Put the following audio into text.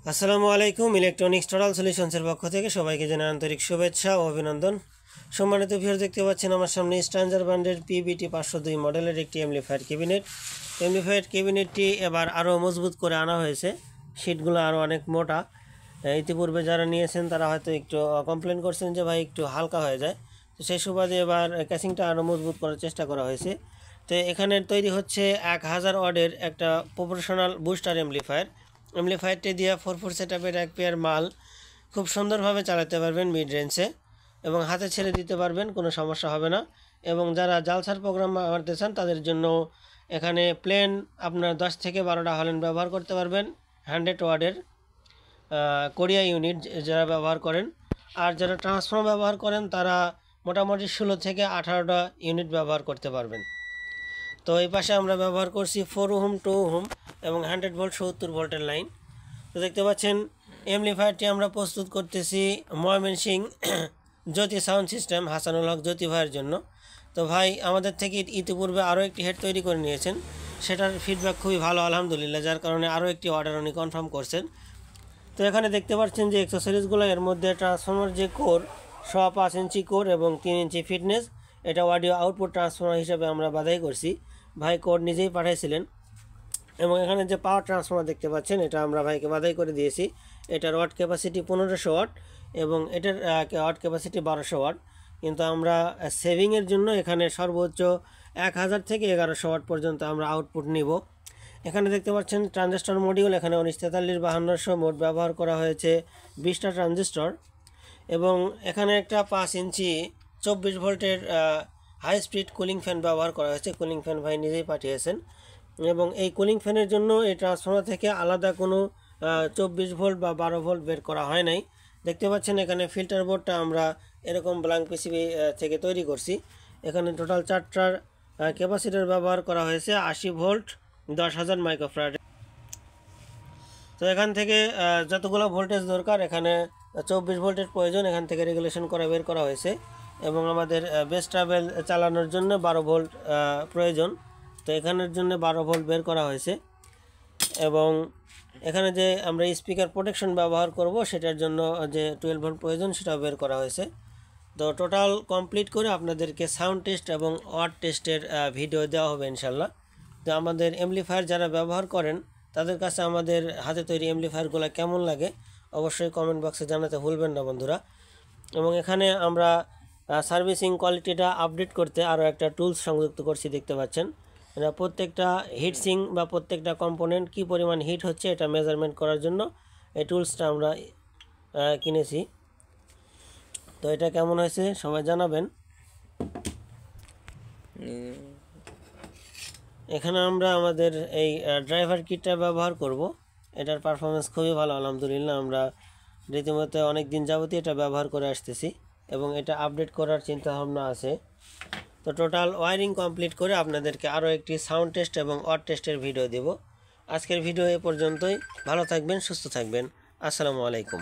আসসালামু আলাইকুম। Electronics total সলিউশনসের পক্ষ থেকে সবাইকে জানাই আন্তরিক শুভেচ্ছা ও অভিনন্দন। সম্মানিত ভিউয়ার, দেখতে পাচ্ছেন আমার সামনে স্ট্যান্ডার্ড ব্র্যান্ডের PBT 502 মডেলের একটি এমপ্লিফায়ার ক্যাবিনেট। এমপ্লিফায়ার ক্যাবিনেটটি এবার আরও মজবুত করে আনা হয়েছে, সিটগুলো আরও অনেক মোটা। ইতিপূর্বে যারা নিয়েছেন তারা হয়তো একটু কমপ্লেন করছেন যে ভাই একটু হালকা হয়ে যায়, তো সেই সুবাদে এবার ক্যাসিংটা আরও মজবুত করার চেষ্টা করা হয়েছে। তো এখানে তৈরি হচ্ছে 1000 ওয়াটের একটা প্রফেশনাল বুস্টার এমপ্লিফায়ারটি দিয়ে 4 সেটআপের এক পেয়ার মাল খুব সুন্দরভাবে চালাতে পারবেন মিড রেঞ্জে, এবং হাতে ছেড়ে দিতে পারবেন, কোনো সমস্যা হবে না। এবং যারা জালসার প্রোগ্রাম করতে চান তাদের জন্য এখানে প্লেন আপনার 10 থেকে 12টা হলেন ব্যবহার করতে পারবেন। 100 ওয়াটের কোরিয়া ইউনিট যারা ব্যবহার করেন, আর যারা ট্রান্সফর্মার ব্যবহার করেন তারা মোটামুটি 16 থেকে 18টা ইউনিট ব্যবহার করতে পারবেন। তো এই পাশে আমরা ব্যবহার করছি 4 ওহম 2 ওহম এবং 100 ভোল্ট 70 ভোল্টের লাইন। তো দেখতে পাচ্ছেন এমপ্লিফায়ারটি আমরা প্রস্তুত করতেছি ময়মনসিংহ জ্যোতি সাউন্ড সিস্টেম হাসানুল হক জ্যোতি ভাইয়ের জন্য। তো ভাই আমাদের থেকে ইতিপূর্বে আরও একটি হেড তৈরি করে নিয়েছেন, সেটার ফিডব্যাক খুবই ভালো আলহামদুলিল্লাহ, যার কারণে আরও একটি অর্ডার উনি কনফার্ম করছেন। তো এখানে দেখতে পাচ্ছেন যে অ্যাক্সেসরিজগুলো, এর মধ্যে ট্রান্সফর্মার যে কোর 5 ইঞ্চি কোর এবং 3 ইঞ্চি ফিটনেস, এটা অডিও আউটপুট ট্রান্সফর্মার হিসেবে আমরা বাধাই করছি, ভাই কোড নিজেই পাঠাইছিলেন। এবং এখানে যে পাওয়ার ট্রান্সফর্মার দেখতে পাচ্ছেন এটা আমরা ভাইকে বাধাই করে দিয়েছি। এটার ওয়াট ক্যাপাসিটি 1500 ওয়াট এবং এটার ওয়াট ক্যাপাসিটি 1200 ওয়াট, কিন্তু আমরা সেভিংয়ের জন্য এখানে সর্বোচ্চ 1000 থেকে 1100 ওয়াট পর্যন্ত আমরা আউটপুট নিব। এখানে দেখতে পাচ্ছেন ট্রানজিস্টর মডিউল, এখানে 1943-5200 মোট ব্যবহার করা হয়েছে 20টা ট্রানজিস্টর। এবং এখানে একটা 5 ইঞ্চি 24 ভোল্টের হাই স্পিড কুলিং ফ্যান ব্যবহার করা হয়েছে, কুলিং ফ্যান ভাই নিজেই পাঠিয়েছেন। এবং এই কুলিং ফ্যানের জন্য এই ট্রান্সফর্মার থেকে আলাদা কোনো 24 ভোল্ট বা 12 ভোল্ট বের করা হয় নাই। দেখতে পাচ্ছেন এখানে ফিল্টার বোর্ডটা আমরা এরকম ব্ল্যাঙ্ক পিসিবি থেকে তৈরি করছি। এখানে টোটাল 4টার ক্যাপাসিটার ব্যবহার করা হয়েছে 80 ভোল্ট 10,000 মাইক্রোফ্যারাড। তো এখান থেকে যতগুলো ভোল্টেজ দরকার, এখানে 24 ভোল্টের প্রয়োজন, এখান থেকে রেগুলেশন করা বের করা হয়েছে। এবং আমাদের বেস ট্রাভেল চালানোর জন্য 12 ভোল্ট প্রয়োজন, তো এখানের জন্য 12 ভোল্ট বের করা হয়েছে। এবং এখানে যে আমরা স্পিকার প্রোটেকশন ব্যবহার করব সেটার জন্য যে 12 ভোল্ট প্রয়োজন সেটাও বের করা হয়েছে। তো টোটাল কমপ্লিট করে আপনাদেরকে সাউন্ড টেস্ট এবং ওয়াট টেস্টের ভিডিও দেওয়া হবে ইনশাল্লাহ। তো আমাদের এমপ্লিফায়ার যারা ব্যবহার করেন তাদের কাছে আমাদের হাতে তৈরি এমপ্লিফায়ারগুলো কেমন লাগে অবশ্যই কমেন্ট বক্সে জানাতে ভুলবেন না বন্ধুরা। এবং এখানে আমরা সার্ভিসিং কোয়ালিটিটা আপডেট করতে আরও একটা টুলস সংযুক্ত করছি, দেখতে পাচ্ছেন। এটা প্রত্যেকটা হিটসিং বা প্রত্যেকটা কম্পোনেন্ট কী পরিমাণ হিট হচ্ছে এটা মেজারমেন্ট করার জন্য এই টুলসটা আমরা কিনেছি। তো এটা কেমন হয়েছে সবাই জানাবেন। এখানে আমরা আমাদের এই ড্রাইভার কিটটা ব্যবহার করব, এটার পারফরমেন্স খুবই ভালো আলহামদুলিল্লাহ। আমরা রীতিমতো অনেক দিন যাবতই এটা ব্যবহার করে আসতেছি এবং এটা আপডেট করার চিন্তা ভাবনা আছে। তো টোটাল ওয়ারিং কমপ্লিট করে আপনাদেরকে আরও একটি সাউন্ড টেস্ট এবং ওয়াট টেস্টের ভিডিও দেব। আজকের ভিডিও এ পর্যন্তই। ভালো থাকবেন, সুস্থ থাকবেন। আসসালামু আলাইকুম।